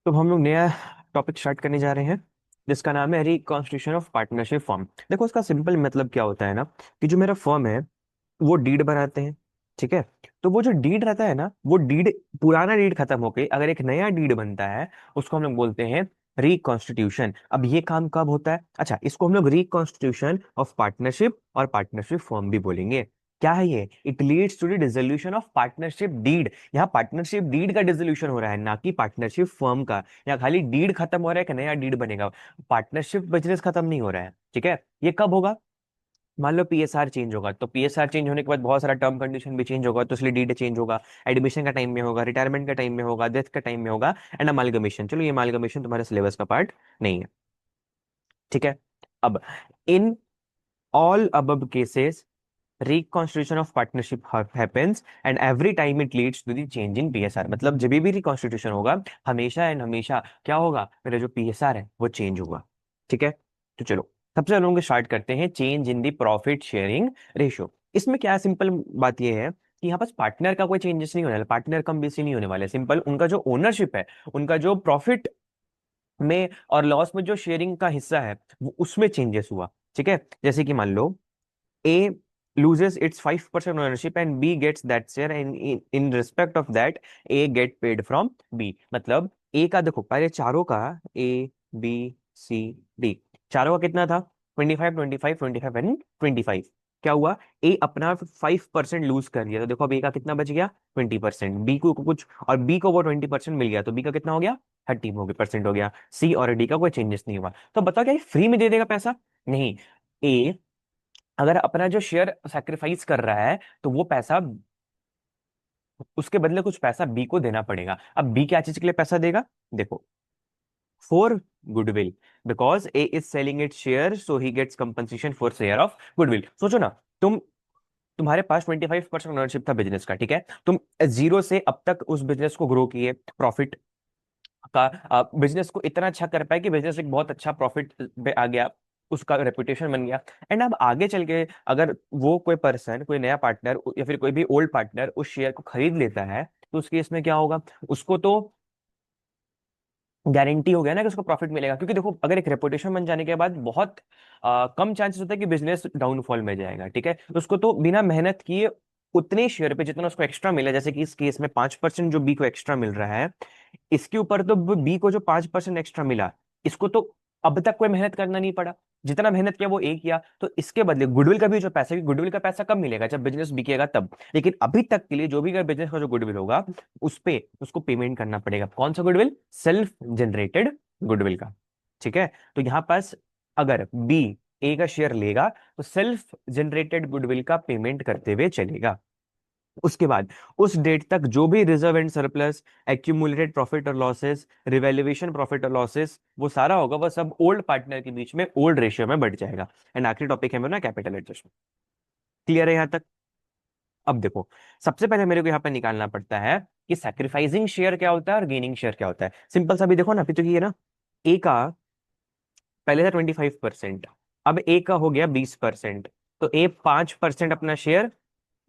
तो हम लोग नया टॉपिक स्टार्ट करने जा रहे हैं जिसका नाम है रिकॉन्स्टिट्यूशन ऑफ पार्टनरशिप फर्म। देखो उसका सिंपल मतलब क्या होता है ना, कि जो मेरा फर्म है वो डीड बनाते हैं। ठीक है। तो वो जो डीड रहता है ना, वो डीड, पुराना डीड खत्म हो गई, अगर एक नया डीड बनता है उसको हम लोग बोलते हैं रिकॉन्स्टिट्यूशन। अब ये काम कब होता है? अच्छा, इसको हम लोग रिकॉन्स्टिट्यूशन ऑफ पार्टनरशिप और पार्टनरशिप फॉर्म भी बोलेंगे। क्या है ये? It leads to the dissolution of partnership deed. यहाँ पार्टनरशिप डीड का डिसोल्यूशन हो रहा है, ना कि पार्टनरशिप फर्म का। यहाँ खाली डीड खत्म हो रहा है, एक नया डीड बनेगा। पार्टनरशिप बिजनेस खत्म नहीं हो रहा है। ठीक है। ये कब होगा? मान लो पीएसआर चेंज होगा, तो पीएसआर चेंज होने के बाद बहुत सारा टर्म कंडीशन भी चेंज होगा, तो इसलिए डीड चेंज होगा। एडमिशन का टाइम में होगा, रिटायरमेंट का टाइम में होगा, डेथ का टाइम में होगा, एंड अमालगमेशन। चलो, ये अमालगमेशन तुम्हारे सिलेबस का पार्ट नहीं है। ठीक है। अब in all above cases reconstitution of partnership happens and every time it leads to the change in PSR. मतलब जब भी रिकॉन्स्टिट्यूशन होगा, हमेशा एंड हमेशा क्या होगा? मेरा जो पीएसआर है वो चेंज होगा। ठीक है। तो चलो, सबसे पहले हम स्टार्ट करते हैं change in the profit sharing ratio. इसमें क्या सिंपल बात यह है कि यहाँ पास पार्टनर का कोई चेंजेस नहीं होने वाला, पार्टनर कम बेसी नहीं होने वाले। सिंपल उनका जो ओनरशिप है, उनका जो प्रॉफिट में और लॉस में जो शेयरिंग का हिस्सा है, वो उसमें चेंजेस हुआ। ठीक है। जैसे कि मान लो A loses its 5% ownership and B gets that share, and in respect of that A get paid from B। मतलब A का देखो, पहले चारों का A B C D, चारों का कितना था? 25 25 25 एंड 25। क्या हुआ? ए अपना 5% लूज कर दिया, तो देखो अब ए का कितना बच गया? 20%। बी को कुछ, और बी को वो 20% मिल गया, तो बी का कितना हो गया? 30% हो गया। सी और डी का कोई चेंजेस नहीं हुआ। तो बताओ, क्या ये फ्री में दे देगा पैसा? नहीं। ए अगर अपना जो शेयर सैक्रिफाइस कर रहा है, तो वो पैसा, उसके बदले कुछ पैसा बी को देना पड़ेगा। अब बी क्या चीज के लिए पैसा देगा? देखो, for goodwill, because A is selling it share, so he gets compensation for share of goodwill. सोचो ना, तुम, तुम्हारे पास 25% ओनरशिप था बिजनेस का। ठीक है। तुम जीरो से अब तक उस बिजनेस को ग्रो किए, प्रॉफिट का बिजनेस को इतना अच्छा कर पाए कि बिजनेस एक बहुत अच्छा प्रॉफिट पे आ गया, उसका रेपुटेशन बन गया। एंड अब आगे चल के अगर वो कोई पर्सन, कोई नया पार्टनर या फिर कोई भी ओल्ड पार्टनर उस शेयर को खरीद लेता है, तो उस केस में क्या होगा? उसको तो गारंटी हो गया ना कि उसको प्रॉफिट मिलेगा। क्योंकि देखो, अगर एक रेपुटेशन बन जाने के बाद बहुत कम चांसेस होता है कि बिजनेस डाउनफॉल में जाएगा। ठीक है। उसको तो बिना मेहनत किए उतने शेयर पे जितना उसको एक्स्ट्रा मिला, जैसे कि इस केस में 5% जो बी को एक्स्ट्रा मिल रहा है, इसके ऊपर तो बी को जो 5% एक्स्ट्रा मिला, इसको तो अब तक कोई मेहनत करना नहीं पड़ा। जितना मेहनत किया वो एक किया, तो इसके बदले गुडविल का भी जो पैसा है, गुडविल का पैसा कब मिलेगा? जब बिजनेस बिकेगा तब। लेकिन अभी तक के लिए जो भी बिजनेस का जो गुडविल होगा, उस पे उसको पेमेंट करना पड़ेगा। कौन सा गुडविल? सेल्फ जनरेटेड गुडविल का। ठीक है। तो यहां पास अगर बी ए का शेयर लेगा, तो सेल्फ जनरेटेड गुडविल का पेमेंट करते हुए चलेगा। उसके बाद उस डेट तक जो भी reserve and surplus, accumulated profit और लॉसेस, रिवैल्यूएशन प्रॉफिट और लॉसेस, वो सारा होगा, वो सब ओल्ड पार्टनर के बीच में ओल्ड रेशियो में बढ़ जाएगा। एंड आखिरी टॉपिक है मेरा कैपिटल एडजस्टमेंट। क्लियर है यहां तक? अब देखो, सबसे पहले मेरे को यहाँ पे निकालना पड़ता है कि सैक्रिफाइसिंग शेयर क्या होता है और गेनिंग शेयर क्या होता है। सिंपल सा भी देखो ना, अभी तो ये ना, ए का पहले था 25%, अब ए का हो गया 20%। तो ए 5% अपना शेयर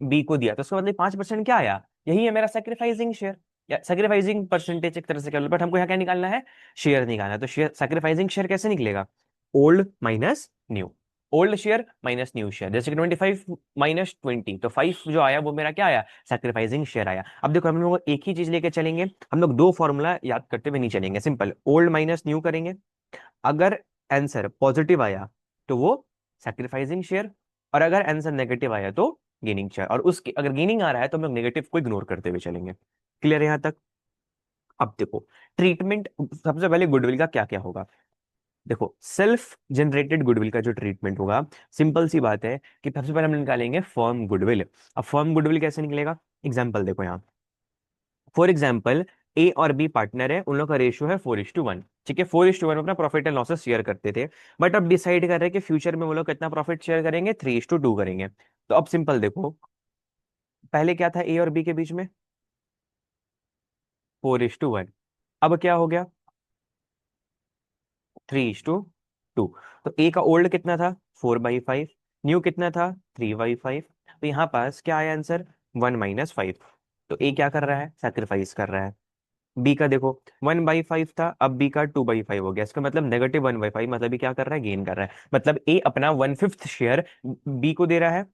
बी को दिया, तो उसका मतलब 5% क्या आया? यही है मेरा सेक्रीफाइसिंग शेयर या सेक्रीफाइसिंग परसेंटेज, एक तरह से कह लो। बट हमको यहाँ क्या निकालना है? शेयर निकालना है। तो शेयर, सेक्रीफाइसिंग शेयर कैसे निकलेगा? Old minus new, old share minus new share. जैसे कि 25 माइनस 20, तो 5 जो आया वो मेरा क्या आया? सेक्रीफाइसिंग शेयर आया। अब देखो, हम लोग एक ही चीज लेके चलेंगे, हम लोग दो फॉर्मूला याद करते हुए नहीं चलेंगे। सिंपल ओल्ड माइनस न्यू करेंगे। अगर आंसर पॉजिटिव आया तो वो सैक्रिफाइसिंग शेयर, और अगर आंसर नेगेटिव आया तो गेनिंग शेयर। और उसके अगर गेनिंग आ रहा है तो हम लोग नेगेटिव को इग्नोर करते हुए चलेंगे। क्लियर है यहां तक? अब देखो, ट्रीटमेंट सबसे पहले गुडविल का क्या क्या होगा। देखो, सेल्फ जनरेटेड गुडविल का जो ट्रीटमेंट होगा, सिंपल सी बात है कि सबसे पहले हम निकालेंगे फर्म गुडविल। अब फर्म गुडविल कैसे निकलेगा? एग्जाम्पल देखो यहाँ। फॉर एग्जाम्पल, ए और बी पार्टनर है, उन लोग का रेशियो है 4:1। ठीक है। 4:1 अपना प्रॉफिट एंड लॉसेस शेयर करते थे। बट अब डिसाइड कर रहे हैं कि फ्यूचर में वो लोग कितना प्रॉफिट शेयर करेंगे? 3:2 करेंगे। तो अब सिंपल देखो, पहले क्या था ए और बी के बीच में? 4:1। अब क्या हो गया? 3:2। तो ए का ओल्ड कितना था? 4/5। न्यू कितना था? 3/5। तो यहाँ पास क्या आया आंसर? 1 - 5। तो ए क्या कर रहा है? सेक्रीफाइस कर रहा है। बी का देखो 1/5 था, अब बी का 2/5 हो गया, इसका मतलब -1/5, मतलब ये क्या कर रहा है, गेन कर रहा है। मतलब ए अपना 1/5 शेयर बी को दे रहा है,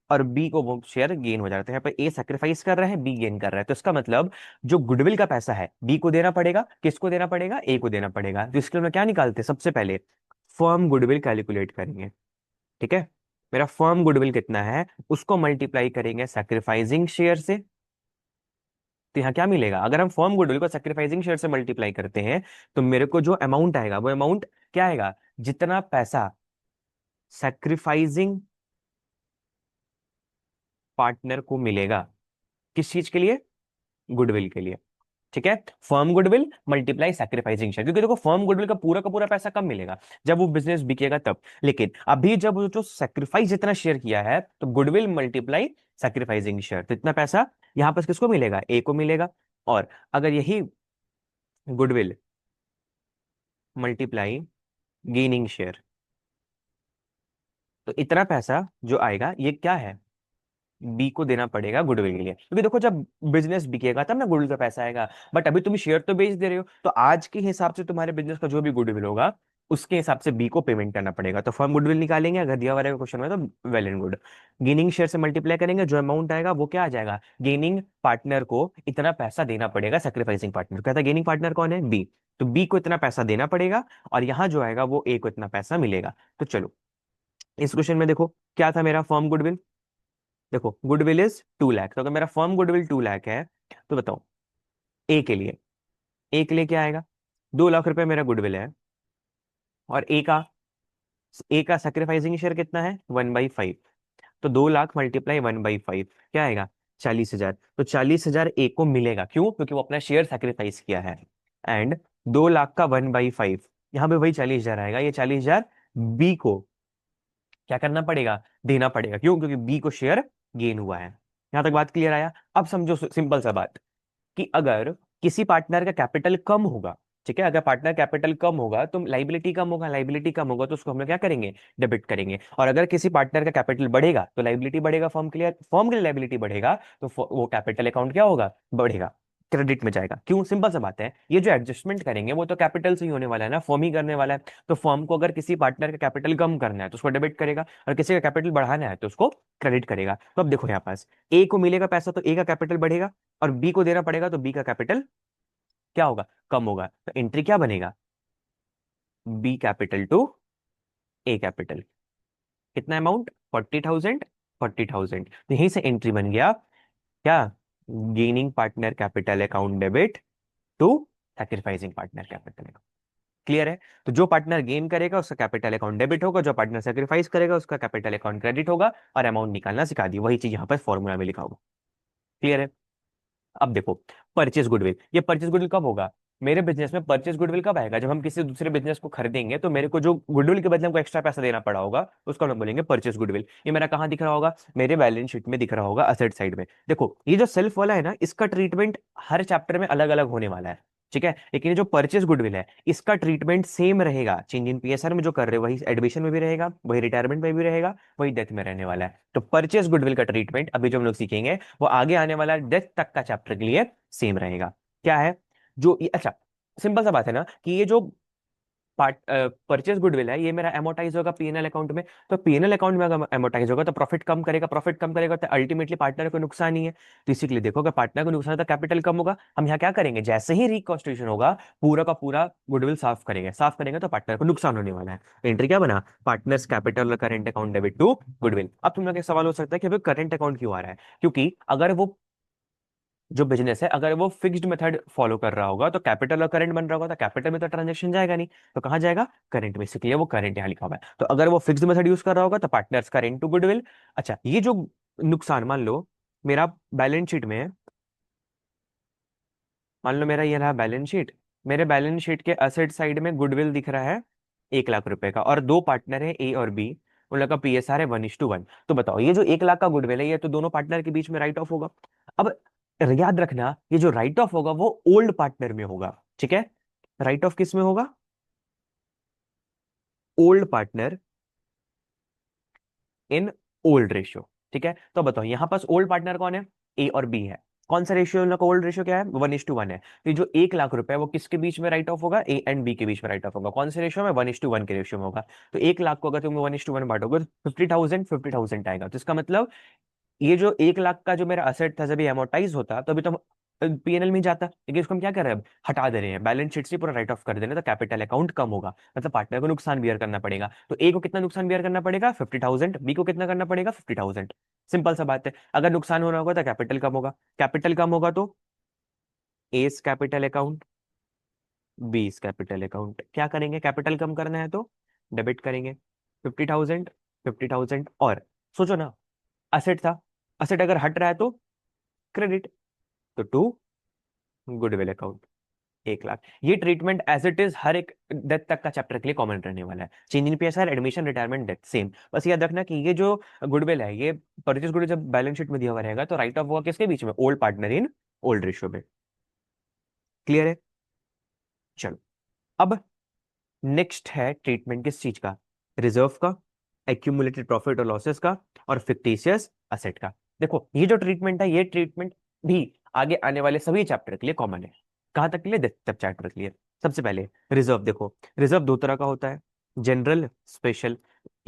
और बी को वो शेयर गेन हो जाता है। यहाँ पर ए सेक्रीफाइस कर रहा है, बी गेन कर रहा है, तो इसका मतलब जो गुडविल का पैसा है बी को देना पड़ेगा, किसको देना पड़ेगा, ए को देना पड़ेगा। तो इसके लिए हम क्या निकालते हैं, सबसे पहले फर्म गुडविल कैलकुलेट करेंगे। ठीक है, मेरा फर्म गुडविल कितना है उसको मल्टीप्लाई करेंगे सैक्रिफाइसिंग शेयर से। तो यहाँ क्या मिलेगा, अगर हम फर्म गुडविल को सैक्रिफाइसिंग शेयर से मल्टीप्लाई करते हैं तो मेरे को जो अमाउंट आएगा वो अमाउंट क्या आएगा, जितना पैसा सैक्रिफाइसिंग पार्टनर को मिलेगा, किस चीज के लिए, गुडविल के लिए। ठीक है, firm goodwill multiply sacrificing share, क्योंकि देखो फर्म गुडविल का पूरा पैसा कब मिलेगा, जब वो बिजनेस बिकेगा तब। लेकिन अभी जब वो जो सैक्रिफाइस जितना शेयर किया है, तो गुडविल मल्टीप्लाई सैक्रिफाइसिंग शेयर, तो इतना पैसा यहां पर किसको मिलेगा, ए को मिलेगा। और अगर यही गुडविल मल्टीप्लाई गेनिंग शेयर, तो इतना पैसा जो आएगा ये क्या है, बी को देना पड़ेगा गुडविल के लिए, क्योंकि देखो जब बिजनेस बिकेगा तब ना गुडविल का पैसा आएगा। बट अभी तुम शेयर तो बेच दे रहे हो, तो आज के हिसाब से तुम्हारे बिजनेस का जो भी गुडविल होगा उसके हिसाब से बी को पेमेंट करना पड़ेगा। तो फर्म गुडविल निकालेंगे अगर दिया हुआ रहेगा क्वेश्चन में, तो well and good. Gaining share से मल्टीप्लाई करेंगे, जो अमाउंट आएगा वो क्या आ जाएगा, गेनिंग पार्टनर को इतना पैसा देना पड़ेगा, सेक्रीफाइसिंग पार्टनर कहता है, गेनिंग पार्टनर कौन है, बी। तो बी को इतना पैसा देना पड़ेगा, और यहाँ जो आएगा वो ए को इतना पैसा मिलेगा। तो चलो इस क्वेश्चन में देखो क्या था मेरा फर्म गुडविल, देखो गुडविल इज 2 लाख, तो अगर मेरा फर्म गुडविल 2 लाख है, तो बताओ ए के लिए, ए के लिए क्या आएगा, 2 लाख रुपए मेरा गुडविल है, और ए का सेक्रीफाइसिंग शेयर कितना है, 1/5। तो 2 लाख मल्टीप्लाई 1/5 क्या आएगा, 40,000। तो 40,000 ए को मिलेगा, क्यों, क्योंकि वो अपना शेयर सेक्रीफाइस किया है। एंड 2 लाख का 1/5, यहाँ पे वही 40,000 आएगा, ये 40,000 बी को क्या करना पड़ेगा, देना पड़ेगा, क्यों, क्योंकि बी को शेयर गेन हुआ है। यहां तक बात क्लियर आया। अब समझो सिंपल सा बात, कि अगर किसी पार्टनर का कैपिटल कम होगा, ठीक है, अगर पार्टनर कैपिटल कम होगा तो लाइबिलिटी कम होगा, लाइबिलिटी कम होगा तो उसको हम लोग क्या करेंगे, डेबिट करेंगे। और अगर किसी पार्टनर का कैपिटल बढ़ेगा तो लाइबिलिटी बढ़ेगा, फर्म के लिए लाइबिलिटी बढ़ेगा, तो वो कैपिटल अकाउंट क्या होगा, बढ़ेगा, क्रेडिट में जाएगा। क्यों, सिंपल सा बात है, ये जो एडजस्टमेंट करेंगे वो तो कैपिटल से ही होने वाला है ना, फर्म ही करने वाला है। तो फर्म को अगर किसी पार्टनर का कैपिटल कम करना है तो उसको डेबिट करेगा, और किसी का कैपिटल बढ़ाना है तो उसको क्रेडिट करेगा। तो अब देखो यहाँ पास ए को मिलेगा पैसा तो ए का कैपिटल बढ़ेगा, और बी को देना पड़ेगा तो बी का कैपिटल क्या होगा, कम होगा। तो एंट्री क्या बनेगा, B capital to A capital, कितना अमाउंट, 40,000, 40,000। तो यहीं से एंट्री बन गया क्या, gaining partner capital account debit to sacrificing partner capital account. Clear है। तो जो पार्टनर गेन करेगा उसका कैपिटल अकाउंट डेबिट होगा, जो पार्टनर सेक्रीफाइस करेगा उसका कैपिटल अकाउंट क्रेडिट होगा, और अमाउंट निकालना सिखा दी, वही चीज यहाँ पर फॉर्मूला में लिखा होगा। क्लियर है। अब देखो परचेज गुडविल, ये परचेज गुडविल कब होगा, मेरे बिजनेस में परचेज गुडविल कब आएगा, जब हम किसी दूसरे बिजनेस को खरीदेंगे तो मेरे को जो गुडविल के बदले हमको एक्स्ट्रा पैसा देना पड़ा होगा उसको हम बोलेंगे परचेज गुडविल। ये मेरा कहाँ दिख रहा होगा, मेरे बैलेंस शीट में दिख रहा होगा, असेट साइड में। देखो ये जो सेल्फ वाला है ना, इसका ट्रीटमेंट हर चैप्टर में अलग अलग होने वाला है, ठीक है। लेकिन ये जो परचेज गुडविल है इसका ट्रीटमेंट सेम रहेगा, चेंज इन पीएसआर में जो कर रहे हो वही एडमिशन में भी रहेगा, वही रिटायरमेंट में भी रहेगा, वही डेथ में रहने वाला है। तो परचेज गुडविल का ट्रीटमेंट अभी जो हम लोग सीखेंगे वो आगे आने वाला डेथ तक का चैप्टर के लिए सेम रहेगा। क्या है, जो ये अच्छा सिंपल सा बात है ना, कि ये जो पार्ट परचेज गुडविल है ये मेरा एमोटाइज होगा पीएनएल अकाउंट में। तो पीएनएल अकाउंट में अगर एमोटाइज होगा तो प्रॉफिट कम करेगा, प्रॉफिट कम करेगा तो अल्टीमेटली पार्टनर को नुकसान ही है। तो इसी के लिए देखो, अगर पार्टनर को नुकसान है तो कैपिटल कम होगा। हम यहाँ क्या करेंगे, जैसे ही रिकॉन्स्टिट्यूशन होगा पूरा का पूरा गुडविल साफ करेंगे तो पार्टनर को नुकसान होने वाला है। एंट्री क्या बना, पार्टनर्स कैपिटल और current account debit to goodwill. अब तुम लोग एक सवाल हो सकता है कि अभी करंट अकाउंट क्यों आ रहा है, क्योंकि अगर वो जो बिजनेस है अगर वो फिक्स्ड मेथड फॉलो कर रहा होगा तो कैपिटल और करंट बन रहा होगा, तो कैपिटल में तो ट्रांजेक्शन जाएगा नहीं, तो कहाँ जाएगा, करंट में, इसलिए वो करंट यहाँ लिखा हुआ है। तो अगर वो फिक्स्ड मेथड यूज कर रहा होगा तो पार्टनर्स करंट टू गुडविल। अच्छा ये जो नुकसान, मान लो मेरा बैलेंस शीट में, मान लो मेरा ये रहा बैलेंस शीट, मेरे बैलेंस शीट के असेट साइड में गुडविल दिख रहा है 1 लाख रुपए का, और दो पार्टनर है ए और बी, उन लोग का पीएसआर है 1:1। तो बताओ ये जो 1 लाख का गुडविल है ये तो दोनों पार्टनर के बीच में राइट ऑफ होगा। अब याद रखना ये जो राइट ऑफ होगा वो ओल्ड पार्टनर में होगा, ठीक है। राइट ऑफ किस में होगा, old partner in old ratio, ठीक है। तो बताओ यहां पास ओल्ड पार्टनर कौन है, ए और बी है। कौन सा रेशियो का ओल्ड रेशियो क्या है, 1:1 है। तो ये जो 1 लाख रुपए है वो किसके बीच में राइट ऑफ होगा, ए एंड बी के बीच में राइट ऑफ होगा। कौन से रेशियो में, 1:1 के रेशियो में होगा। तो 1 लाख को अगर तुम 1:1 बांटोगे तो 50,000 आएगा। तो इसका मतलब ये जो 1 लाख का जो मेरा असेट था जब ये एमोटाइज होता तो अभी तो पीएनएल में जाता, लेकिन इसको हम क्या कर रहे हैं, अब हटा दे रहे हैं, बैलेंस शीट से पूरा राइट ऑफ कर देना, तो कैपिटल अकाउंट कम होगा, मतलब पार्टनर को नुकसान बियर करना पड़ेगा। तो ए को कितना नुकसान बियर करना पड़ेगा, 50,000, बी को कितना करना पड़ेगा, 50,000। सिंपल सा बात है, अगर नुकसान होना होगा तो कैपिटल कम होगा, कैपिटल कम होगा तो एस कैपिटल अकाउंट, बीस कैपिटल अकाउंट। क्या करेंगे, कैपिटल कम करना है तो डेबिट करेंगे 50,000, 50,000। और सोचो ना, असेट था, असेट अगर हट रहा है तो क्रेडिट, तो टू गुडविल अकाउंट 1 लाख। ये ट्रीटमेंट एज इट इज हर एक डेथ तक का चैप्टर के लिए कॉमन रहने वाला है, change in PSR, admission, retirement, death, same. बस याद रखना कि ये जो गुडविल है, ये परचेज गुडविल जब बैलेंस शीट में दिया हुआ रहेगा तो राइट ऑफ होगा किसके बीच में, old partner in old ratio में। क्लियर है। चलो, अब नेक्स्ट है ट्रीटमेंट किस चीज का, रिजर्व का, एक्यूमुलेटेड प्रॉफिट और लॉसेस का, और फिक्टिशियस असेट का। देखो ये जो ट्रीटमेंट है, ये ट्रीटमेंट भी आगे आने वाले सभी चैप्टर के लिए कॉमन है। कहां तक के लिए, सब चैप्टर के लिए। सबसे पहले रिजर्व देखो, रिजर्व दो तरह का होता है, जनरल, स्पेशल।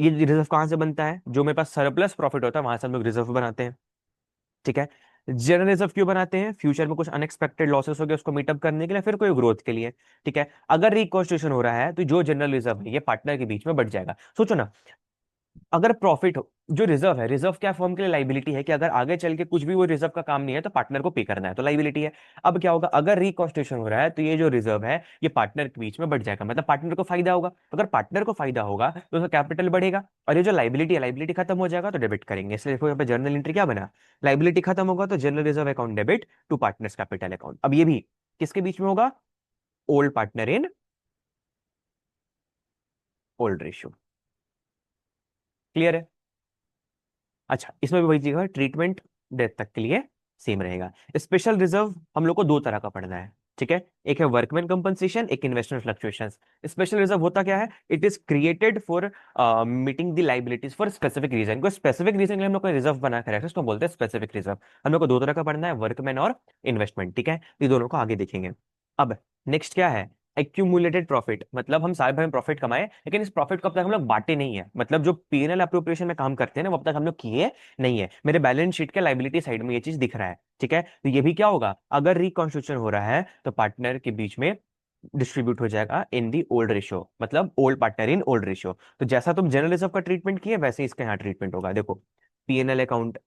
ये रिजर्व कहां से बनता है, जो मेरे पास सरप्लस प्रॉफिट होता है वहां से हम लोग रिजर्व बनाते हैं। ठीक है। जनरल रिजर्व क्यों बनाते हैं, फ्यूचर में कुछ अनएक्सपेक्टेड लॉसेस हो गए उसको मीटअप करने के लिए, फिर कोई ग्रोथ के लिए। ठीक है। अगर रिकॉन्स्टिट्यूशन हो रहा है तो जो जनरल रिजर्व है ये पार्टनर के बीच में बढ़ जाएगा। सोचो ना, अगर प्रॉफिट हो, जो रिजर्व है, रिजर्व क्या फर्म के लिए लाइबिलिटी है कि अगर आगे चल के कुछ भी वो रिजर्व का काम नहीं है तो पार्टनर को पे करना है, तो लाइबिलिटी है। अब क्या होगा, अगर रिकॉन्स्टिट्यूशन हो रहा है तो ये जो रिजर्व है ये पार्टनर के बीच में बढ़ जाएगा, मतलब पार्टनर को फायदा होगा। तो अगर पार्टनर को फायदा होगा तो उसका कैपिटल बढ़ेगा, और ये जो लाइबिलिटी है, लाइबिलिटी खत्म हो जाएगा तो डेबिट करेंगे। इसलिए देखो यहाँ पे जर्नल एंट्री क्या बना, लाइबिलिटी खत्म होगा तो general reserve account debit to partners capital account. अब ये भी किसके बीच में होगा, old partner in old ratio. Clear है। अच्छा, इसमें भी वही चीज, ट्रीटमेंट डेथ तक के लिए सेम रहेगा। स्पेशल रिजर्व हम लोग को दो तरह का पढ़ना है। ठीक है, एक है वर्कमैन कंपनसेशन, एक इन्वेस्टमेंट फ्लक्चुएशंस। स्पेशल रिजर्व होता क्या है, it is created for meeting the liabilities for specific reason. कोई स्पेसिफिक रीजन के लिए हम लोग को रिजर्व बना कर रखा है, उसको बोलते हैं स्पेसिफिक रिजर्व। हम लोग को दो तरह का पढ़ना है, वर्कमैन और इन्वेस्टमेंट। ठीक है, ये दोनों को आगे देखेंगे। अब नेक्स्ट क्या है, एक्यूमुलेटेड प्रॉफिट, मतलब हम साल भर में प्रॉफिट कमाए लेकिन इस प्रॉफिट को अब तक हम लोग बांटे नहीं है, मतलब जो पीएनएल अप्रोप्रिएशन में काम करते हैं ना वो अब तक हम लोग किए नहीं है। मेरे बैलेंस शीट के लाइबिलिटी साइड में ये चीज दिख रहा है। ठीक है, तो ये भी क्या होगा, अगर रिकॉन्स्टिट्यूशन हो रहा है तो पार्टनर के बीच में डिस्ट्रीब्यूट हो जाएगा इन दी ओल्ड रेशियो, मतलब old partner in old ratio. तो जैसा तुम जनरल रिजर्व का ट्रीटमेंट किए वैसे इसका यहाँ ट्रीटमेंट होगा। देखो, PNL account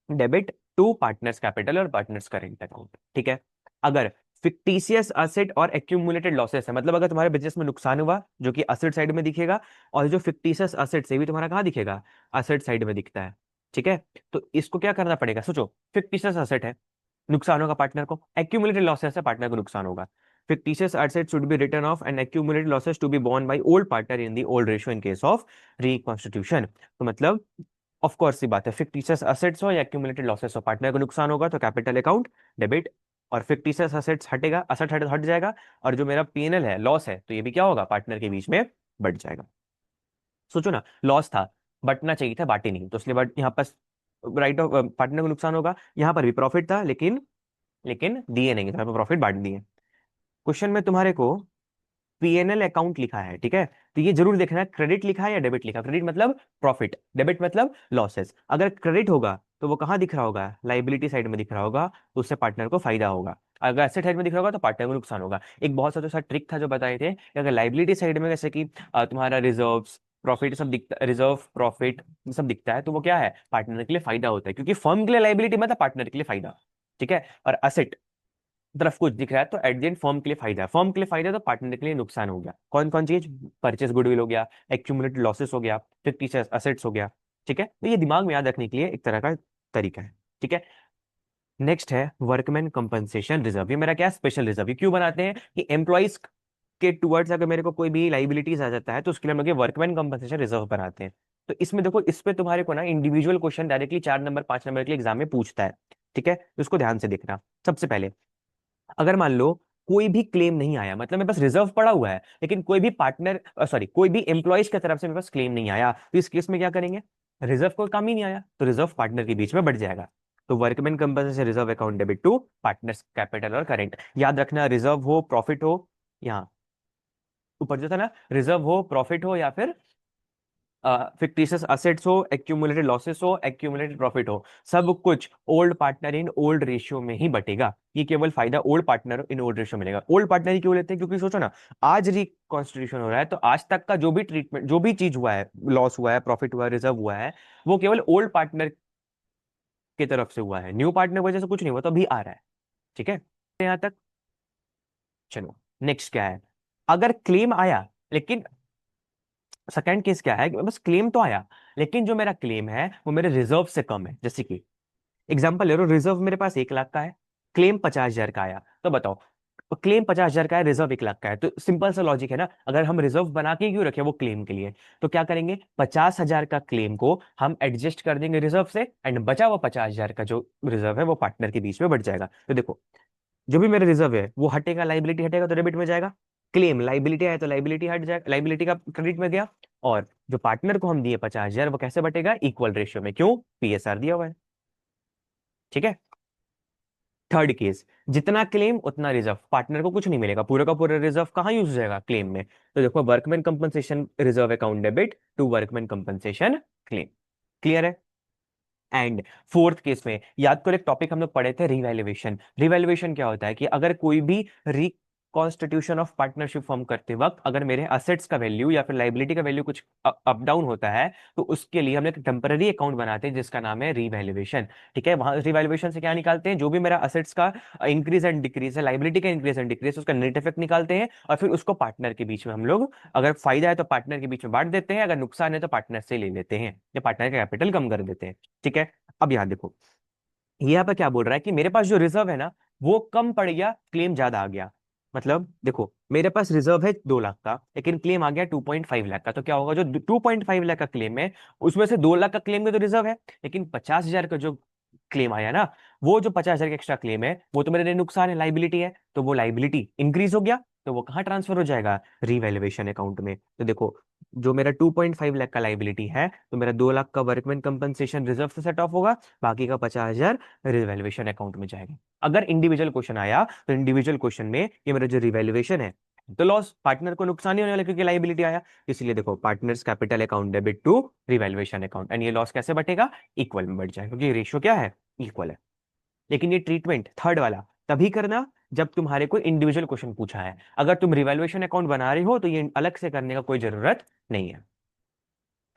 debit to partners capital और पार्टनर्स करेंट अकाउंट। ठीक है। अगर फिक्टिशियस असेट और एक्यूमुलेटेड लॉसेस है, मतलब अगर तुम्हारे बिजनेस में नुकसान हुआ जो कि असेट साइड में दिखेगा, और जो फिक्टिशियस असेट से भी तुम्हारा कहाँ दिखेगा, असेट साइड में दिखता है। ठीक है, तो इसको क्या करना पड़ेगा, सोचो, फिक्टिशियस असेट है, नुकसान होगा पार्टनर को, एक्यूमुलेटेड लॉसेस है, पार्टनर को नुकसान होगा। fictitious assets should be written off and accumulated losses to be borne by old partner in the old ratio in case of reconstitution। तो मतलब ऑफ कोर्स सी बात है, फिक्टिशियस असेट्स हो या एक्यूमुलेटेड लॉसेस हो, पार्टनर को नुकसान होगा तो कैपिटल अकाउंट डेबिट, और फिक्टिशियस असेट्स हटेगा, असेट हट जाएगा, और जो मेरा पीएनएल है, लॉस है, तो ये भी क्या होगा, पार्टनर के बीच में बढ़ जाएगा। सोचो ना, लॉस था, बटना चाहिए था, बांटे नहीं, तो इसलिए बट यहाँ पर राइट ऑफ पार्टनर को नुकसान होगा। यहाँ पर भी प्रॉफिट था लेकिन लेकिन दिए नहीं, तो यहाँ पर प्रॉफिट बांट दिए। क्वेश्चन में तुम्हारे को पीएनएल अकाउंट लिखा है, ठीक है, तो ये जरूर देखना है क्रेडिट लिखा है या डेबिट लिखा है। क्रेडिट मतलब प्रॉफिट, डेबिट मतलब लॉसेस। अगर क्रेडिट होगा तो वो कहाँ दिख रहा होगा, लाइबिलिटी साइड में दिख रहा होगा, तो उससे पार्टनर को फायदा होगा। अगर एसेट साइड में दिख रहा होगा तो पार्टनर को नुकसान होगा। एक बहुत सा ट्रिक था जो बताए थे कि अगर लाइबिलिटी साइड में जैसे कि तुम्हारा रिजर्व, प्रॉफिट सब दिखता, रिजर्व प्रॉफिट सब दिखता है, तो वो क्या है, पार्टनर के लिए फायदा होता है, क्योंकि फर्म के लिए लाइबिलिटी मतलब पार्टनर के लिए फायदा। ठीक है, और असेट तरफ कुछ दिख रहा है तो एट द एंड फर्म के लिए फायदा है, फर्म के लिए फायदा तो पार्टनर के लिए नुकसान हो गया। कौन कौन चीज, परचेस गुडविल हो गया, एक्यूमुलेटेड लॉसेस हो गया, फिक्टिशियस असेट्स हो गया। ठीक है, तो ये दिमाग में याद रखने के लिए एक तरह का तरीका है। ठीक है। नेक्स्ट है वर्कमैन कंपनसेशन रिजर्व। ये मेरा क्या, स्पेशल रिजर्व। ये क्यों बनाते हैं कि एम्प्लॉइज के टुवर्ड्स अगर मेरे को कोई भी लाइबिलिटीज आ जाता है तो उसके लिए हम लोग वर्कमैन कंपनसेशन रिजर्व बनाते हैं। तो इसमें देखो, इस पे तुम्हारे को ना individual question directly 4 number 5 number के लिए एग्जाम में पूछता है। ठीक है, तो इसको ध्यान से देखना। सबसे पहले, अगर मान लो कोई भी क्लेम नहीं आया, मतलब मेरे पास रिजर्व पड़ा हुआ है लेकिन कोई भी पार्टनर सॉरी कोई भी एम्प्लॉयज की तरफ से मेरे पास क्लेम नहीं आया, तो इस केस में क्या करेंगे, रिजर्व को काम ही नहीं आया तो रिजर्व पार्टनर के बीच में बढ़ जाएगा। तो workman compensation reserve account debit to partners capital और करेंट। याद रखना, रिजर्व हो, प्रॉफिट हो, यहाँ ऊपर जो था ना, रिजर्व हो, प्रॉफिट हो, या फिर फिक्टिशियस असेट्स हो, एक्यूमुलेटेड लॉसेस हो, एक्यूमुलेटेड प्रॉफिट हो, सब कुछ old partner in old ratio में ही बटेगा। ये केवल फायदा old partner in old ratio मिलेगा। ओल्ड पार्टनर ही क्यों लेते हैं? क्योंकि सोचो ना, आज रिकॉन्स्टिट्यूशन हो रहा है तो आज तक का जो भी ट्रीटमेंट, जो भी चीज हुआ है, लॉस हुआ है, प्रॉफिट हुआ है, रिजर्व हुआ है, वो केवल ओल्ड पार्टनर की तरफ से हुआ है। न्यू पार्टनर की वजह से कुछ नहीं हुआ, तो अभी आ रहा है। ठीक है, यहाँ तक। चलो नेक्स्ट क्या है, अगर क्लेम आया, लेकिन सेकंड केस क्या है कि बस क्लेम तो आया, लेकिन जो मेरा क्लेम है वो मेरे रिजर्व से कम है। जैसे कि एग्जांपल ले लो, रिजर्व मेरे पास 1 लाख का है, क्लेम 50,000 का आया, तो बताओ, क्लेम 50,000 का है, रिजर्व 1 लाख का है, तो सिंपल सा लॉजिक है ना, अगर हम रिजर्व बना के क्यों रखे वो क्लेम के लिए, तो क्या करेंगे, 50,000 का क्लेम को हम एडजस्ट कर देंगे रिजर्व से, एंड बचा हुआ 50,000 का जो रिजर्व है वो पार्टनर के बीच में बढ़ जाएगा। तो देखो, जो भी मेरा रिजर्व है वो हटेगा, लाइबिलिटी हटेगा तो डेबिट में जाएगा, क्लेम लाइबिलिटी है तो लाइबिलिटी हट जाएगा, लाइबिलिटी का क्रेडिट में गया, और जो पार्टनर को हम दिए 50,000 वो कैसे बटेगा, इक्वल रेशियो में। क्यों? पीएसआर दिया हुआ है। ठीक है। थर्ड केस, जितना क्लेम उतना रिजर्व, पार्टनर को कुछ नहीं मिलेगा, पूरा का पूरा रिजर्व कहाँ यूज हो जाएगा, क्लेम में। तो देखो, workman compensation reserve account debit to workman compensation claim. Clear है। एंड फोर्थ केस में याद करो, एक टॉपिक हम लोग पढ़े थे, रिवैल्यूएशन। रिवैल्यूएशन क्या होता है कि अगर कोई भी रिकॉन्स्टिट्यूशन ऑफ पार्टनरशिप फॉर्म करते वक्त अगर मेरे असेट्स का वैल्यू या फिर लाइबिलिटी का वैल्यू कुछ अप डाउन होता है, तो उसके लिए हम एक टेम्पररी अकाउंट बनाते हैं जिसका नाम है रिवैल्यूएशन। ठीक है, वहां रिवैल्यूएशन से क्या निकालते हैं, जो भी मेरा असेट्स का इंक्रीज एंड डिक्रीज है, लाइबिलिटी का इंक्रीज एंड डिक्रीज, उसका नेट इफेक्ट निकालते हैं, और फिर उसको पार्टनर के बीच में हम लोग, अगर फायदा है तो पार्टनर के बीच में बांट देते हैं, अगर नुकसान है तो पार्टनर से ले लेते हैं, या पार्टनर का कैपिटल कम कर देते हैं। ठीक है। अब यहाँ देखो, यहाँ पे क्या बोल रहा है कि मेरे पास जो रिजर्व है ना वो कम पड़ गया, क्लेम ज्यादा आ गया। मतलब देखो, मेरे पास रिजर्व है 2 लाख का, लेकिन क्लेम आ गया 2.5 लाख का, तो क्या होगा, जो 2.5 लाख का क्लेम है उसमें से 2 लाख का क्लेम में तो रिजर्व है, लेकिन 50,000 का जो क्लेम आया ना, वो जो 50,000 का एक्स्ट्रा क्लेम है वो तो मेरे लिए नुकसान है, लाइबिलिटी है, तो वो लाइबिलिटी इंक्रीज हो गया, तो वो कहाँ ट्रांसफर हो जाएगा, रिवैल्यूएशन अकाउंट में। तो देखो, जो मेरा 2.5 लाख का लाइबिलिटी है, तो मेरा 2 लाख का वर्कमैन कंपनसेशन रिजर्व से सेट ऑफ होगा, बाकी का 50,000 रिवैल्यूएशन अकाउंट में जाएगा। अगर इंडिविजुअल क्वेश्चन आया तो इंडिविजुअल क्वेश्चन में ये मेरा जो रिवैल्यूएशन है, तो लॉस, पार्टनर को नुकसान ही होने वाला क्योंकि लाइबिलिटी आया, इसलिए देखो, partners capital account debit to revaluation account, and ये लॉस कैसे बटेगा, इक्वल में बढ़ जाएगा, क्योंकि रेशियो क्या है, इक्वल है। लेकिन ये ट्रीटमेंट थर्ड वाला तभी करना जब तुम्हारे कोई इंडिविजुअल क्वेश्चन पूछा है। अगर तुम रिवैल्यूएशन अकाउंट बना रहे हो तो ये अलग से करने का कोई जरूरत नहीं है।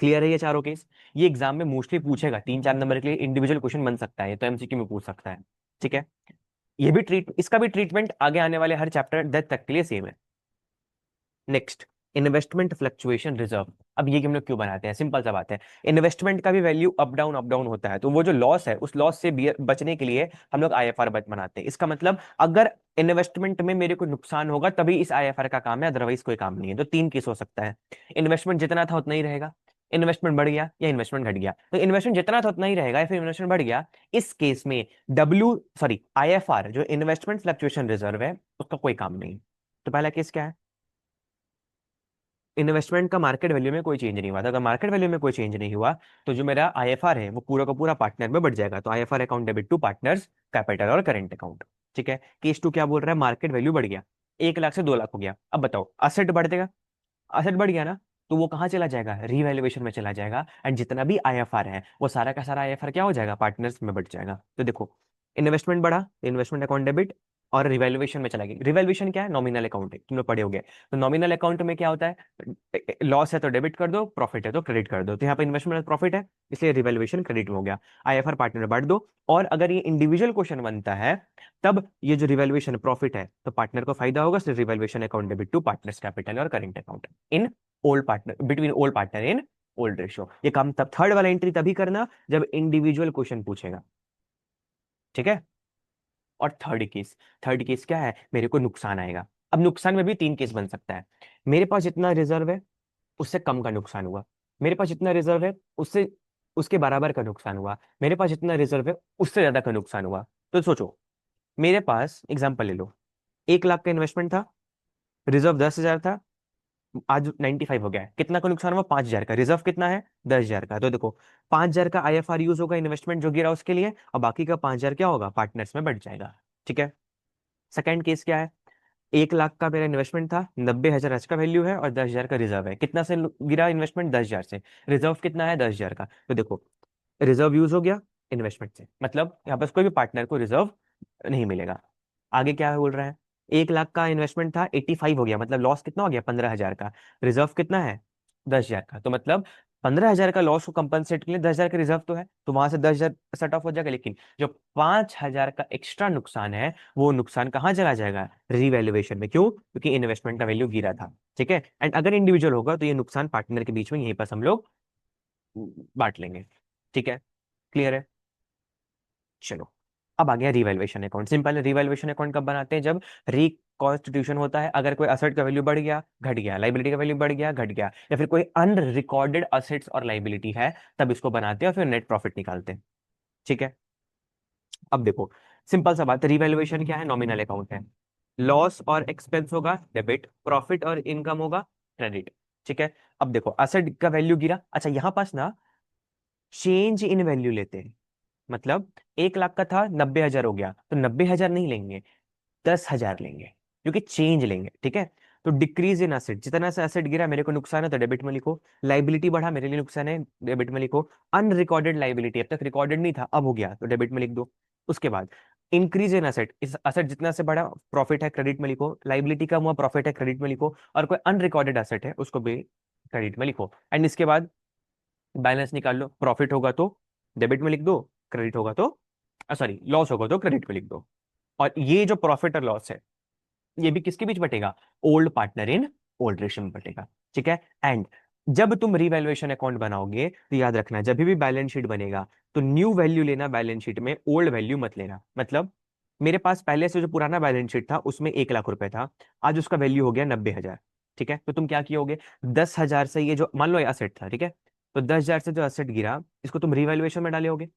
क्लियर है ये चारों केस? ये एग्जाम में मोस्टली पूछेगा, 3-4 नंबर के लिए इंडिविजुअल क्वेश्चन बन सकता है, तो एमसीक्यू में पूछ सकता है। ठीक है। ये भी इसका भी ट्रीटमेंट आगे आने वाले हर चैप्टर डेथ तक के लिए सेम है। Next, investment fluctuation reserve. अब ये कि हम लोग क्यों बनाते हैं, सिंपल सा बात है, इन्वेस्टमेंट का भी वैल्यू अप डाउन होता है, तो वो जो लॉस है उस लॉस से बचने के लिए हम लोग आईएफआर बनाते हैं। इसका मतलब, अगर इन्वेस्टमेंट में मेरे को नुकसान होगा तभी इस आईएफआर का काम है, अदरवाइज कोई काम नहीं है। तो तीन केस हो सकता है, इन्वेस्टमेंट जितना था उतना ही रहेगा, इन्वेस्टमेंट बढ़ गया, या इन्वेस्टमेंट घट गया। तो इन्वेस्टमेंट जितना था उतना ही रहेगा, या फिर इन्वेस्टमेंट बढ़ गया। इस केस में आईएफआर जो इन्वेस्टमेंट फ्लक्चुएशन रिजर्व है उसका कोई काम नहीं। तो पहला केस क्या है, इन्वेस्टमेंट का मार्केट वैल्यू में कोई चेंज नहीं हुआ था। अगर मार्केट वैल्यू में कोई चेंज नहीं हुआ तो जो मेरा आईएफआर है वो पूरा का पूरा पार्टनर में बढ़ जाएगा, तो IFR account debit to partners capital और करेंट अकाउंट। ठीक है। केस टू क्या बोल रहा है, मार्केट वैल्यू बढ़ गया, 1 लाख से 2 लाख हो गया। अब बताओ, असेट बढ़ देगा, असेट बढ़ गया ना, तो वो कहाँ चला जाएगा, रीवैल्यूएशन में चला जाएगा, एंड जितना भी आईएफआर है वो सारा का सारा आईएफआर क्या हो जाएगा, पार्टनर्स में बढ़ जाएगा। तो देखो, इन्वेस्टमेंट बढ़ा, इन्वेस्टमेंट अकाउंट डेबिट, और रिवैल्यूएशन में चला गया। रिवैल्यूएशन क्या है, नॉमिनल अकाउंट है, तुम लोग पढ़े होगे। तो नॉमिनल अकाउंट में क्या होता है, लॉस है तो डेबिट कर दो, प्रॉफिट है तो क्रेडिट कर दो, तो यहाँ पे इन्वेस्टमेंट प्रॉफिट है, इसलिए रिवैल्यूएशन क्रेडिट में हो गया, आईएफआर पार्टनर में बांट दो। और अगर ये इंडिविजुअल क्वेश्चन बनता है, तब ये जो रिवैल्यूएशन प्रॉफिट है तो पार्टनर को फायदा होगा, सिर्फ revaluation account debit to partners capital और current account in old partner, between old partner in old ratio. ये काम तब, थर्ड वाला एंट्री तभी करना जब इंडिविजुअल क्वेश्चन पूछेगा। ठीक है। और थर्ड केस क्या है, मेरे को नुकसान आएगा। अब नुकसान में भी तीन केस बन सकता है, मेरे पास जितना रिजर्व है उससे कम का नुकसान हुआ, मेरे पास जितना रिजर्व है उससे उसके बराबर का नुकसान हुआ, मेरे पास जितना रिजर्व है उससे ज्यादा का नुकसान हुआ। तो सोचो, मेरे पास एग्जांपल ले लो, 1 लाख का इन्वेस्टमेंट था, रिजर्व 10,000 था, आज 95 हो गया है, कितना का नुकसान हुआ? 5,000 का। रिजर्व कितना है? 10,000 का। तो देखो 5,000 का आईएफआर यूज होगा इन्वेस्टमेंट जो गिरा उसके लिए, और बाकी का 5,000 क्या होगा? पार्टनर्स में बढ़ जाएगा। ठीक है। सेकंड केस क्या है? 1 लाख का मेरा इन्वेस्टमेंट था, 90,000 आज का वैल्यू है और 10,000 का रिजर्व है। कितना से गिरा इन्वेस्टमेंट? 10,000 से। रिजर्व कितना है? 10,000 का। तो देखो रिजर्व यूज हो गया इन्वेस्टमेंट से, मतलब यहाँ पर कोई भी पार्टनर को रिजर्व नहीं मिलेगा। आगे क्या बोल रहा है? 1 लाख का इन्वेस्टमेंट था, 85 हो गया, मतलब लॉस कितना हो गया? 15,000 का। रिजर्व कितना है? 10,000 का। तो मतलब 15,000 का लॉस को कंपनसेट के लिए 10,000 का रिजर्व तो है, तो वहां से 10,000 सेट ऑफ हो जाएगा। लेकिन जो 5,000 का एक्स्ट्रा नुकसान है, वो नुकसान कहाँ चला जाएगा? रिवैल्यूएशन में। क्यों? क्योंकि इन्वेस्टमेंट का वैल्यू गिरा था। ठीक है। एंड अगर इंडिविजुअल होगा तो ये नुकसान पार्टनर के बीच में यहीं पर हम लोग बांट लेंगे। ठीक है। क्लियर है? चलो, अब आ गया रिवैल्यूएशन अकाउंट। सिंपल है, रिवैल्यूएशन अकाउंट कब बनाते हैं? जब रिकॉन्स्टिट्यूशन होता है, अगर कोई असेट का वैल्यू बढ़ गया, घट गया, लाइबिलिटी का वैल्यू बढ़ गया, घट गया, या फिर कोई अनरिकॉर्डेड असेट्स और लाइबिलिटी है, तब इसको बनाते हैं और फिर नेट प्रॉफिट निकालते हैं। ठीक है। अब देखो सिंपल सा बात, रिवैल्यूएशन क्या है? नॉमिनल अकाउंट है। लॉस और एक्सपेंस होगा डेबिट, प्रॉफिट और इनकम होगा क्रेडिट। ठीक है। अब देखो असेट का वैल्यू गिरा, अच्छा यहां पास ना चेंज इन वैल्यू लेते हैं, मतलब 1 लाख का था, 90,000 हो गया, तो 90,000 नहीं लेंगे, 10,000 लेंगे, क्योंकि चेंज लेंगे। ठीक है। तो डिक्रीज इन एसेट, जितना सा एसेट गिरा मेरे को नुकसान है तो डेबिट में लिखो, लाइबिलिटी बढ़ा मेरे लिए नुकसान है, डेबिट में लिखो। अनरिकॉर्डेड लाइबिलिटी, अब तक रिकॉर्डेड नहीं था, अब हो गया तो डेबिट में लिख दो। उसके बाद इंक्रीज इन एसेट, इस एसेट जितना से बढ़ा प्रॉफिट है क्रेडिट में लिखो, लाइबिलिटी कम हुआ प्रॉफिट है क्रेडिट में लिखो, और कोई अनरिकॉर्डेड एसेट है उसको भी क्रेडिट में लिखो। एंड इसके बाद बैलेंस निकाल लो, प्रॉफिट होगा तो डेबिट में लिख दो, क्रेडिट होगा तो सॉरी लॉस होगा तो क्रेडिट में लिख दो। और ये जो प्रॉफिट और लॉस है, ये भी किसके बीच बटेगा? Old partner in old ratio में बटेगा। ठीक है। एंड जब तुम रिवैल्यूएशन अकाउंट बनाओगे तो याद रखना, जब भी बैलेंस शीट बनेगा तो न्यू वैल्यू लेना बैलेंस शीट में, ओल्ड वैल्यू मत लेना। मतलब मेरे पास पहले से जो पुराना बैलेंस शीट था उसमें 1 लाख रुपए था, आज उसका वैल्यू हो गया 90,000। ठीक है। तो तुम क्या किए? 10,000 से ये जो मान लो एसेट था, ठीक है, तो 10,000 से जो एसेट गिरा इसको तुम रिवैल्यूएशन में डाले होगे।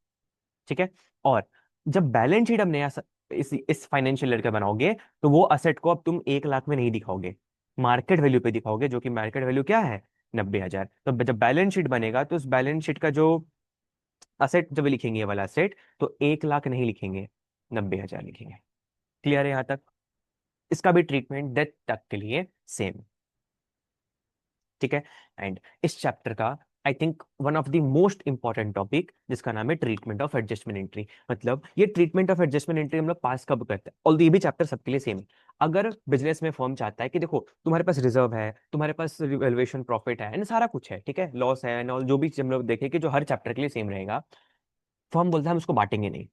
ठीक है। और जब बैलेंस शीट अब नया इस फाइनेंशियल ईयर का बनाओगे, तो वो असेट को अब तुम 1 लाख में नहीं दिखाओगे, मार्केट वैल्यू पे दिखाओगे, जो कि मार्केट वैल्यू क्या है? 90,000। तो जब बैलेंस शीट बनेगा तो उस बैलेंस शीट का जो असेट जब लिखेंगे, ये वाला असेट, तो 1 लाख नहीं लिखेंगे, 90,000 लिखेंगे। क्लियर है यहाँ तक? इसका भी ट्रीटमेंट डेथ तक के लिए सेम। ठीक है। एंड इस चैप्टर का I think one of the most important topic, जिसका नाम है ट्रीटमेंट ऑफ एडजस्टमेंट एंट्री। मतलब ये ट्रीटमेंट ऑफ एडजस्टमेंट एंट्री हम लोग पास कब करते हैं, और ये भी चैप्टर सबके लिए सेम है। अगर बिजनेस में फर्म चाहता है कि देखो तुम्हारे पास रिजर्व है, तुम्हारे पास वैल्यूएशन प्रॉफिट है एंड सारा कुछ है, ठीक है, लॉस है एंड जो भी हम लोग देखें कि जो हर चैप्टर के लिए सेम रहेगा, फर्म बोलता है हम उसको बांटेंगे नहीं।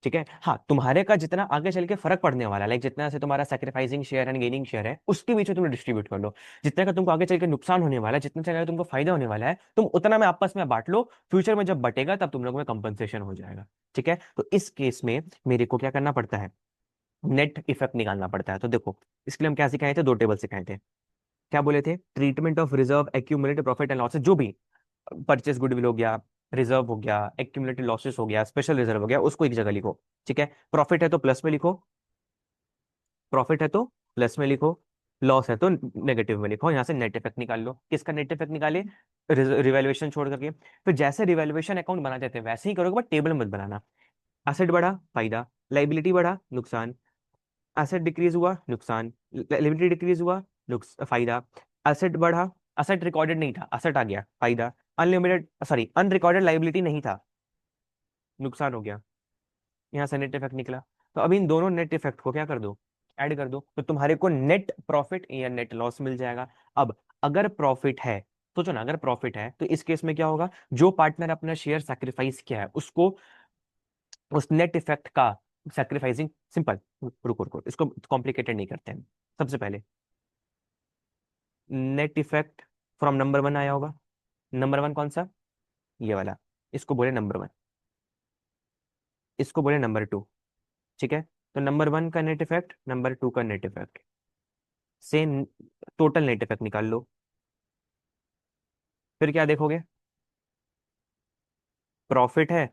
ठीक है। हाँ, तुम्हारे का जितना आगे चल के फर्क पड़ने वाला है, लाइक जितना से तुम्हारा sacrificing share and gaining share है, उसके बीच में तुम डिस्ट्रीब्यूट कर लो। जितना का तुमको आगे चल के नुकसान होने वाला है, जितना से तुमको फायदा होने वाला है, तुम उतना में आपस में बांट लो। फ्यूचर में जब बटेगा तब तुम लोगों में कंपनसेशन हो जाएगा। ठीक है। तो इस केस में मेरे को क्या करना पड़ता है? नेट इफेक्ट निकालना पड़ता है। तो देखो इसके लिए हम क्या सिखाए थे? 2 टेबल सिखाए थे। क्या बोले थे? Treatment of reserve, accumulated profit and losses, जो भी परचेस गुडविल हो गया, रिजर्व हो गया, एक्यूमुलेटेड लॉसेस हो गया, स्पेशल रिजर्व हो गया, उसको एक जगह लिखो। ठीक है। प्रॉफिट है तो प्लस में लिखो, प्रॉफिट है तो प्लस में लिखो, लॉस है तो नेगेटिव में लिखो। यहाँ से नेट इफेक्ट निकाल लो। किसका नेट इफेक्ट निकाले? रिवैल्यूएशन छोड़ करके। फिर जैसे रिवैल्यूएशन अकाउंट बनाते थे वैसे ही करोगे, बट टेबल मत बनाना। एसेट बढ़ा, फायदा, लाइबिलिटी बढ़ा, नुकसान, एसेट डिक्रीज हुआ, नुकसान, लाइबिलिटी डिक्रीज हुआ, फायदा, एसेट बढ़ा, एसेट रिकॉर्डेड नहीं था, एसेट आ गया, फायदा, अनलिमिटेड सॉरी अनरिकॉर्डेड लाइबिलिटी नहीं था, नुकसान हो गया। यहाँ से नेट इफेक्ट निकला। तो अब इन दोनों नेट इफेक्ट को क्या कर दो? ऐड कर दो, तो तुम्हारे को नेट प्रॉफिट या नेट लॉस मिल जाएगा। अब अगर प्रॉफिट है, सोचो ना, अगर प्रॉफिट है तो इस केस में क्या होगा? जो पार्टनर अपना शेयर सैक्रिफाइस किया है उसको, उस नेट इफेक्ट का सैक्रिफाइसिंग, सिंपल, रुको रुको इसको कॉम्प्लिकेटेड नहीं करते हैं। सबसे पहले net effect from number one आया होगा। नंबर वन कौन सा? ये वाला, इसको बोले नंबर वन, इसको बोले नंबर टू। ठीक है। तो नंबर वन का नेट इफेक्ट, नंबर टू का नेट इफेक्ट से टोटल नेट इफेक्ट निकाल लो। फिर क्या देखोगे? प्रॉफिट है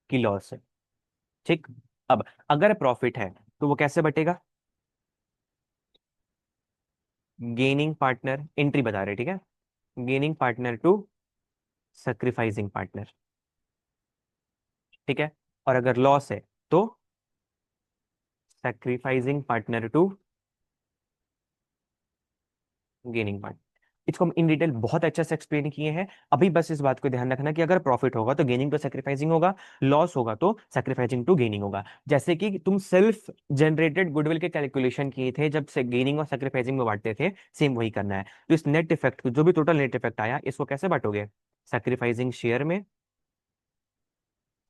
कि लॉस है। ठीक। अब अगर प्रॉफिट है तो वो कैसे बटेगा? गेनिंग पार्टनर एंट्री बता रहे, ठीक है, gaining partner to sacrificing partner, ठीक है। और अगर लॉस है तो sacrificing partner to gaining part. इसको हम इन डिटेल बहुत अच्छे से एक्सप्लेन किए हैं। अभी बस इस बात को ध्यान रखना कि अगर प्रॉफिट होगा तो गेनिंग टू सैक्रिफाइसिंग होगा, लॉस होगा तो सैक्रिफाइसिंग टू गेनिंग होगा। जैसे कि तुम सेल्फ जनरेटेड गुडविल के कैलकुलेशन किए थे जब से गेनिंग और सैक्रिफाइसिंग में बांटते थे, सेम वही करना है। तो इस नेट इफेक्ट को, जो भी टोटल नेट इफेक्ट आया, इसको कैसे बांटोगे, सैक्रिफाइसिंग शेयर में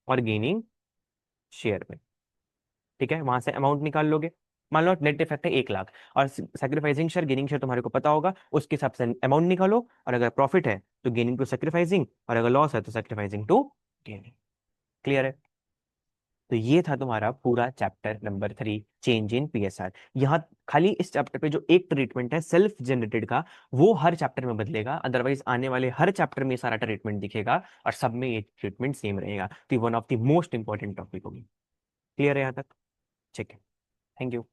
और गेनिंग शेयर में, ठीक है। वहां से अमाउंट निकाल लोगे। मान लो नेट इफेक्ट है 1 लाख, और सैक्रिफाइसिंग शेयर गेनिंग शेयर तुम्हारे को पता होगा, उसके हिसाब से अमाउंट निकालो। और अगर प्रॉफिट है तो गेनिंग टू सैक्रिफाइसिंग, और अगर लॉस है तो सैक्रिफाइसिंग टू गेनिंग। क्लियर है। तो ये था तुम्हारा पूरा chapter number 3, change in PSR. यहाँ खाली इस चैप्टर पे जो एक ट्रीटमेंट है सेल्फ जनरेटेड का, वो हर चैप्टर में बदलेगा, अदरवाइज आने वाले हर चैप्टर में ये सारा ट्रीटमेंट दिखेगा और सब में ये ट्रीटमेंट सेम रहेगा। तो one of the most important topic होगी। क्लियर है यहाँ तक? ठीक है। Thank you.